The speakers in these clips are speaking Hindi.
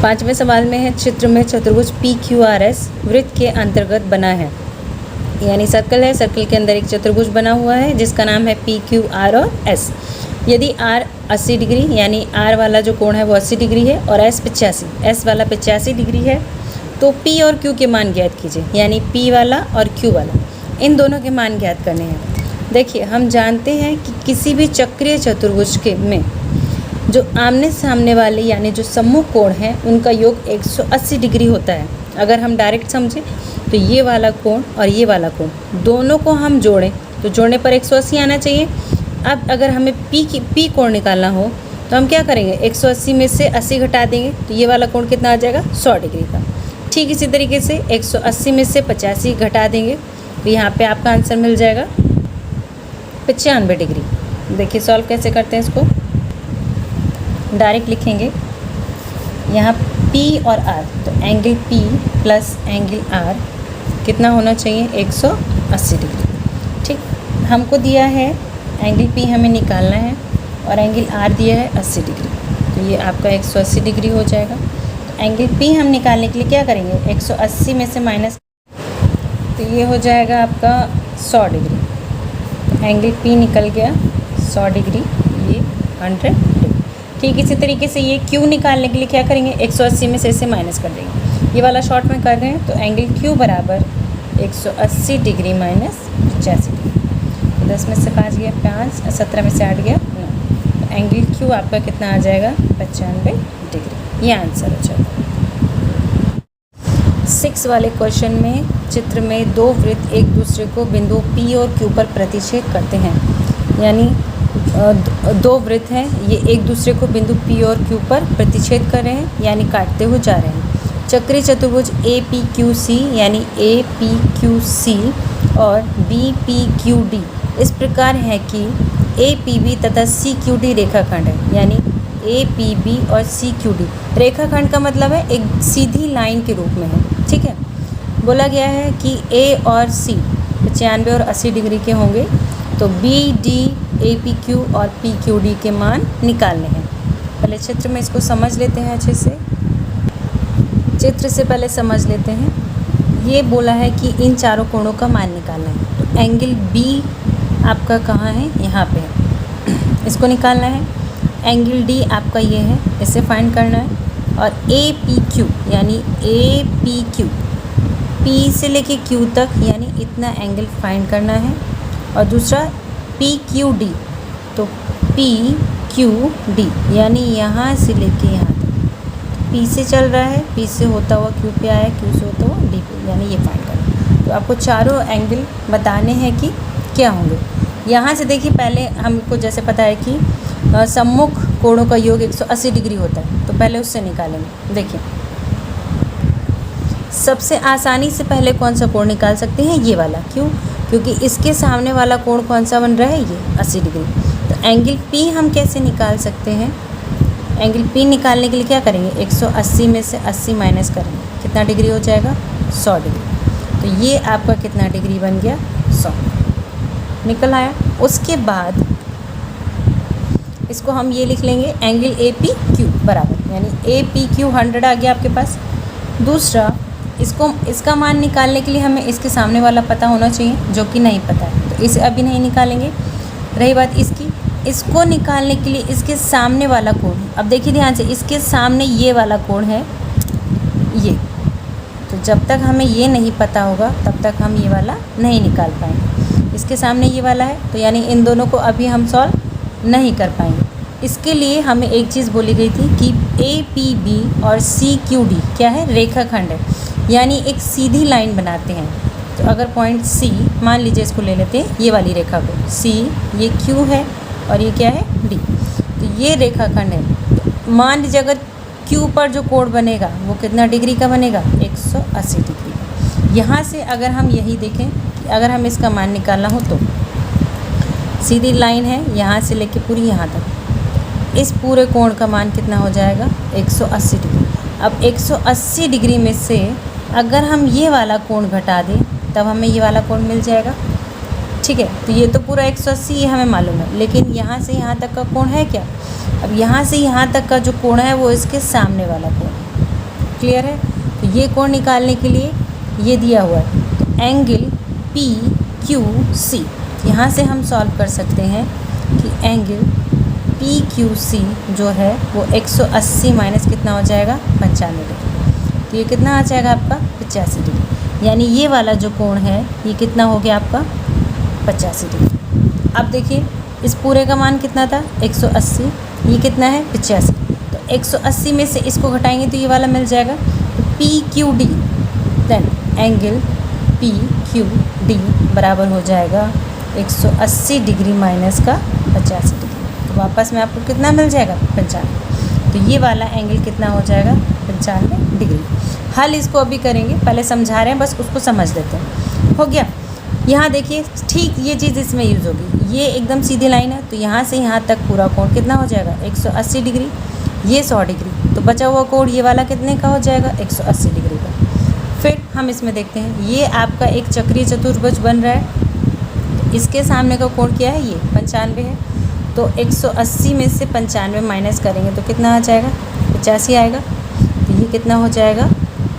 पाँचवें सवाल में है, चित्र में चतुर्भुज PQRS वृत्त के अंतर्गत बना है। यानी सर्कल है, सर्कल के अंदर एक चतुर्भुज बना हुआ है जिसका नाम है PQR और S। यदि R 80 डिग्री यानी R वाला जो कोण है वो 80 डिग्री है और S 85, S वाला 85 डिग्री है, तो P और Q के मान ज्ञात कीजिए। यानी P वाला और Q वाला, इन दोनों के मान ज्ञात करने हैं। देखिए, हम जानते हैं कि किसी भी चक्रीय चतुर्भुज के में जो आमने सामने वाले यानी जो सम्मुख कोण हैं उनका योग 180 डिग्री होता है। अगर हम डायरेक्ट समझें तो ये वाला कोण और ये वाला कोण दोनों को हम जोड़ें तो जोड़ने पर 180 आना चाहिए। अब अगर हमें P कोण निकालना हो तो हम क्या करेंगे, 180 में से 80 घटा देंगे तो ये वाला कोण कितना आ जाएगा, 100 डिग्री का। ठीक इसी तरीके से 180 में से 85 घटा देंगे तो यहाँ पे आपका आंसर मिल जाएगा 95 डिग्री। देखिए सॉल्व कैसे करते हैं इसको, डायरेक्ट लिखेंगे यहाँ P और R, तो angle P plus angle R कितना होना चाहिए, 180 डिग्री। ठीक, हमको दिया है एंगल P हमें निकालना है और एंगल R दिया है 80 डिग्री, तो ये आपका 180 डिग्री हो जाएगा। तो एंगल P हम निकालने के लिए क्या करेंगे, 180 में से माइनस, तो ये हो जाएगा आपका 100 डिग्री। तो एंगल P निकल गया 100 डिग्री, ये 100 डिग्री। ठीक इसी तरीके से ये Q निकालने के लिए क्या करेंगे, 180 में से इसे माइनस कर देंगे। ये वाला शॉर्ट में कर रहे हैं, तो एंगल Q बराबर 180 डिग्री माइनस 85 डिग्री। 10 में से 5 गया 5, 17 में से 8 गया 9, तो एंगल Q आपका कितना आ जाएगा, 95 डिग्री। ये आंसर हो जाएगा। 6 वाले क्वेश्चन में चित्र में दो वृत्त एक दूसरे को बिंदु P और Q पर प्रतिच्छेद करते हैं। यानी दो वृत्त हैं, ये एक दूसरे को बिंदु P और Q पर प्रतिच्छेद कर रहे हैं यानी काटते हुए जा रहे हैं। चक्रीय चतुर्भुज APQC यानी APQC और BPQD इस प्रकार है कि APB तथा CQD रेखाखंड है। यानी APB और CQD रेखाखंड का मतलब है एक सीधी लाइन के रूप में है। ठीक है, बोला गया है कि A और C 95 और 80 डिग्री के होंगे, तो BD APQ और PQD के मान निकालने हैं। पहले चित्र में इसको समझ लेते हैं अच्छे से। चित्र से पहले समझ लेते हैं। ये बोला है कि इन चारों कोणों का मान निकालना है। तो एंगल B आपका कहाँ है, यहाँ पे है, इसको निकालना है। एंगल D आपका ये है, इसे फाइंड करना है। और APQ यानी APQ P से लेके Q तक यानी इतना एंगल फाइंड करना है। और दूसरा PQD, तो PQD यानी यहाँ से लेके यहाँ तक, P से चल रहा है, P से होता हुआ Q पे आया, Q से होता हुआ D पे, यानी ये फाइंड करना। तो आपको चारों एंगल बताने हैं कि क्या होंगे। यहाँ से देखिए, पहले हमको जैसे पता है कि सम्मुख कोणों का योग 180 डिग्री होता है, तो पहले उससे निकालेंगे। देखिए, सबसे आसानी से पहले कौन सा कोण निकाल सकते हैं, ये वाला। क्यों, क्योंकि इसके सामने वाला कोण कौन सा बन रहा है, ये 80 डिग्री। तो एंगल P हम कैसे निकाल सकते हैं, एंगल P निकालने के लिए क्या करेंगे, 180 में से 80 माइनस करेंगे, कितना डिग्री हो जाएगा, 100 डिग्री। तो ये आपका कितना डिग्री बन गया, 100 निकल आया। उसके बाद इसको हम ये लिख लेंगे, एंगल APQ बराबर, यानी APQ 100 आ गया आपके पास। दूसरा, इसका मान निकालने के लिए हमें इसके सामने वाला पता होना चाहिए, जो कि नहीं पता है, तो इसे अभी नहीं निकालेंगे। रही बात इसको निकालने के लिए इसके सामने वाला कोण, अब देखिए ध्यान से, इसके सामने ये वाला कोण है ये, तो जब तक हमें ये नहीं पता होगा तब तक हम ये वाला नहीं निकाल पाएंगे। इसके सामने ये वाला है, तो यानी इन दोनों को अभी हम सॉल्व नहीं कर पाएंगे। इसके लिए हमें एक चीज़ बोली गई थी कि APB और CQD क्या है, रेखाखंड है, यानी एक सीधी लाइन बनाते हैं। तो अगर पॉइंट C, मान लीजिए इसको ले लेते हैं, ये वाली रेखा को C, ये Q है और ये क्या है, D, तो ये रेखाखंड है। तो मान लीजिए अगर Q पर जो कोण बनेगा वो कितना डिग्री का बनेगा, 180 डिग्री। यहाँ से अगर हम यही देखें कि अगर हम इसका मान निकालना हो तो सीधी लाइन है यहाँ से लेके पूरी यहाँ तक, इस पूरे कोण का मान कितना हो जाएगा, 180 डिग्री। अब 180 डिग्री में से अगर हम ये वाला कोण घटा दें तब हमें ये वाला कोण मिल जाएगा। ठीक है, तो ये तो पूरा 180 ये हमें मालूम है, लेकिन यहाँ से यहाँ तक का कोण है क्या, अब यहाँ से यहाँ तक का जो कोण है वो इसके सामने वाला कोण है। क्लियर है। तो ये कोण निकालने के लिए ये दिया हुआ है एंगल पी क्यू सी। यहाँ से हम सॉल्व कर सकते हैं कि एंगल पी क्यू सी जो है वो 180 माइनस कितना हो जाएगा 95 डिग्री। तो ये कितना आ जाएगा आपका 85 डिग्री। यानी ये वाला जो कोण है ये कितना हो गया आपका 85 डिग्री। अब देखिए इस पूरे का मान कितना था 180, ये कितना है 85। तो 180 में से इसको घटाएंगे तो ये वाला मिल जाएगा। तो P Q D then angle P Q D बराबर हो जाएगा 180 डिग्री माइनस का 85 डिग्री। तो वापस में आपको कितना मिल जाएगा 95। तो ये वाला एंगल कितना हो जाएगा 95 डिग्री। हल इसको अभी करेंगे, पहले समझा रहे हैं बस उसको समझ लेते हैं। हो गया। यहाँ देखिए ठीक ये चीज़ इसमें यूज़ होगी। ये एकदम सीधी लाइन है तो यहाँ से यहाँ तक पूरा कोण कितना हो जाएगा 180 डिग्री, ये 100 डिग्री। तो बचा हुआ कोण ये वाला कितने का हो जाएगा 180 डिग्री का। फिर हम इसमें देखते हैं ये आपका एक चक्रीय चतुर्भुज बन रहा है। तो इसके सामने का कोण क्या है, ये 95 है। तो 180 में से 95 माइनस करेंगे तो कितना आ जाएगा 85 आएगा। तो ये कितना हो जाएगा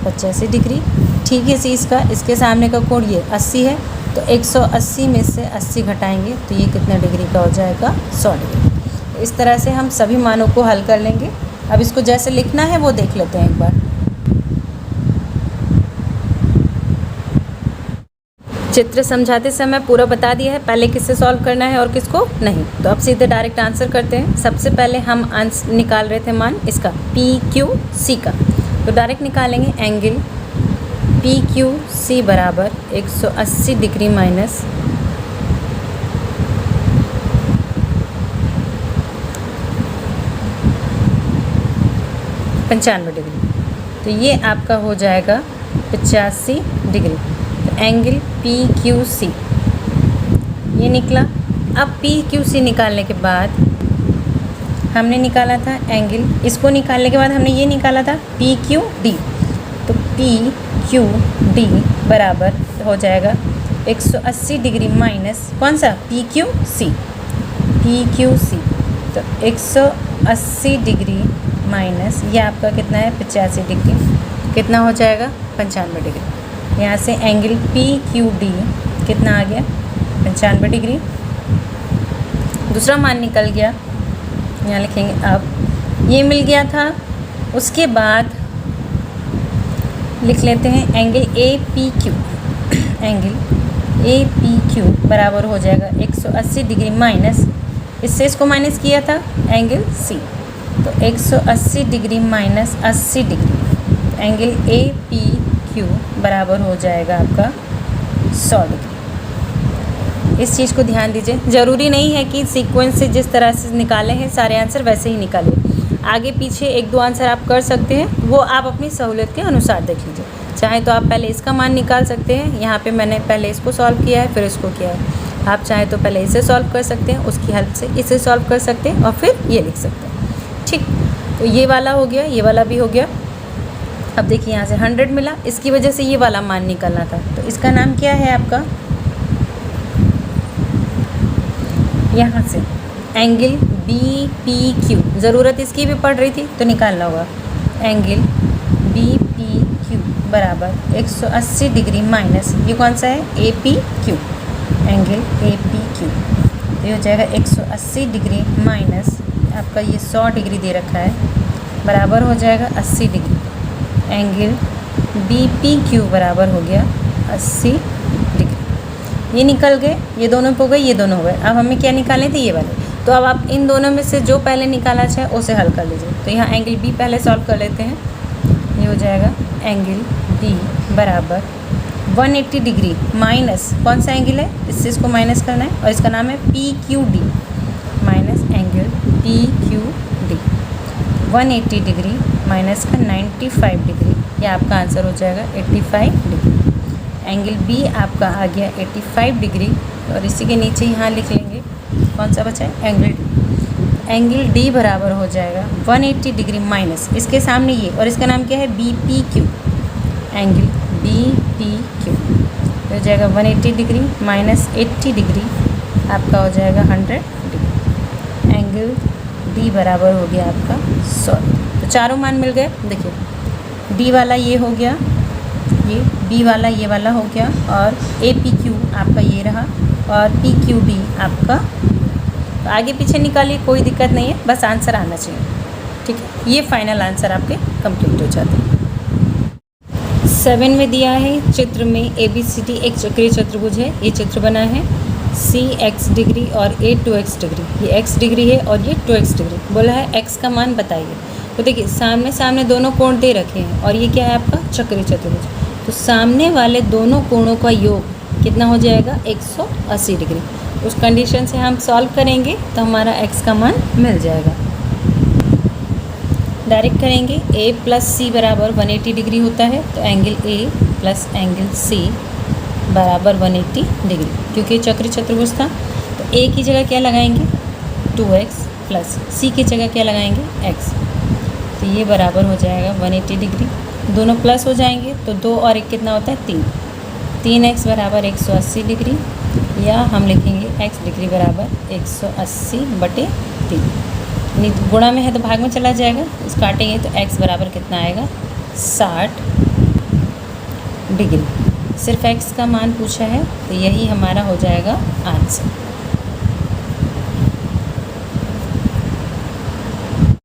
85 डिग्री। ठीक है इसका इसके सामने का कोण ये 80 है। तो 180 में से 80 घटाएंगे तो ये कितने डिग्री का हो जाएगा 100 डिग्री। तो इस तरह से हम सभी मानों को हल कर लेंगे। अब इसको जैसे लिखना है वो देख लेते हैं एक बार। चित्र समझाते समय पूरा बता दिया है, पहले किससे सॉल्व करना है और किसको नहीं। तो अब सीधे डायरेक्ट आंसर करते हैं। सबसे पहले हम आंसर निकाल रहे थे मान इसका पी क्यू सी का। तो डायरेक्ट निकालेंगे एंगल पी क्यू सी बराबर 180 डिग्री माइनस 95 डिग्री। तो ये आपका हो जाएगा 85 डिग्री। तो एंगल पी क्यू सी ये निकला। अब पी क्यू सी निकालने के बाद हमने निकाला था एंगल, इसको निकालने के बाद हमने ये निकाला था पी क्यू डी। तो पी क्यू डी बराबर हो जाएगा 180 डिग्री माइनस कौन सा P Q C. P Q C तो 180 डिग्री माइनस ये आपका कितना है 85 डिग्री, कितना हो जाएगा 95 डिग्री। यहाँ से एंगल पी क्यू डी कितना आ गया 95 डिग्री। दूसरा मान निकल गया, यहाँ लिखेंगे। अब ये मिल गया था, उसके बाद लिख लेते हैं angle A P Q. Angle A P Q बराबर हो जाएगा 180 डिग्री माइनस, इससे इसको माइनस किया था एंगल सी। तो 180 degree minus 80 degree. Angle A P Q बराबर हो जाएगा आपका 100 डिग्री। इस चीज़ को ध्यान दीजिए, ज़रूरी नहीं है कि सीक्वेंस से जिस तरह से निकाले हैं सारे आंसर वैसे ही निकालें। आगे पीछे एक दो आंसर आप कर सकते हैं, वो आप अपनी सहूलियत के अनुसार देख लीजिए। चाहे तो आप पहले इसका मान निकाल सकते हैं, यहाँ पे मैंने पहले इसको सॉल्व किया है फिर इसको किया है। आप चाहे तो पहले इसे सॉल्व कर सकते हैं, उसकी हेल्प से इसे सॉल्व कर सकते हैं और फिर ये लिख सकते हैं। ठीक, तो ये वाला हो गया, ये वाला भी हो गया। अब देखिए यहाँ से 100 मिला, इसकी वजह से ये वाला मान निकालना था। तो इसका नाम क्या है आपका, यहाँ से एंगल बी पी क्यू, ज़रूरत इसकी भी पड़ रही थी तो निकालना होगा। एंगल बी पी क्यू बराबर 180 डिग्री माइनस ये कौन सा है ए P Q. Angle A P Q तो ये हो जाएगा 180 डिग्री माइनस आपका ये 100 डिग्री दे रखा है, बराबर हो जाएगा 80 degree. Angle B P Q बराबर हो गया 80 डिग्री। ये निकल गए, ये दोनों हो गए, ये दोनों हो गए। अब हमें क्या निकालने थे, ये वाले। तो अब आप इन दोनों में से जो पहले निकाला चाहे उसे हल कर लीजिए। तो यहाँ एंगल बी पहले सॉल्व कर लेते हैं। ये हो जाएगा एंगल बी बराबर 180 डिग्री माइनस कौन सा एंगल है, इससे इसको माइनस करना है और इसका नाम है P Q D minus angle P Q D. 180 degree minus का 95 डिग्री, ये आपका आंसर हो जाएगा 85 डिग्री। एंगल बी आपका आ गया 85 डिग्री और इसी के नीचे यहाँ लिख लेंगे कौन सा बचा है एंगल डी। एंगल डी बराबर हो जाएगा 180 डिग्री माइनस इसके सामने ये और इसका नाम क्या है B P Q. Angle B P Q हो जाएगा 180 डिग्री माइनस 80 डिग्री आपका हो जाएगा 100 डिग्री। एंगल डी बराबर हो गया आपका 100। तो चारों मान मिल गए। देखिए डी वाला ये हो गया, ये बी वाला ये वाला हो गया, और ए पी क्यू आपका ये रहा, और पी क्यू बी आपका। तो आगे पीछे निकालिए, कोई दिक्कत नहीं है, बस आंसर आना चाहिए। ठीक है, ये फाइनल आंसर आपके कंप्लीट हो जाते हैं। 7 में दिया है चित्र में ABCD एक चक्रीय चतुर्भुज है। ये चित्र बना है C x डिग्री और A 2x डिग्री। ये x डिग्री है और ये 2x डिग्री। बोला है x का मान बताइए। तो देखिए सामने सामने दोनों कोण दे रखे हैं और ये क्या है आपका चक्रीय चतुर्भुज। तो सामने वाले दोनों कोणों का योग कितना हो जाएगा 180 डिग्री। उस कंडीशन से हम सॉल्व करेंगे तो हमारा x का मान मिल जाएगा। डायरेक्ट करेंगे A प्लस सी बराबर 180 डिग्री होता है, तो angle A plus angle C बराबर 180 डिग्री। क्योंकि चक्रीय चतुर्भुज था तो A की जगह क्या लगाएंगे 2x प्लस C की जगह क्या लगाएंगे x। तो ये बराबर हो जाएगा 180 डिग्री। दोनों प्लस हो जाएंगे तो 2 और 1 कितना होता है 3x बराबर 180 डिग्री, या हम लिखेंगे x डिग्री बराबर 180/3। गुणा में है तो भाग में चला जाएगा, इस काटेंगे तो x बराबर कितना आएगा 60 डिग्री। सिर्फ x का मान पूछा है तो यही हमारा हो जाएगा आंसर।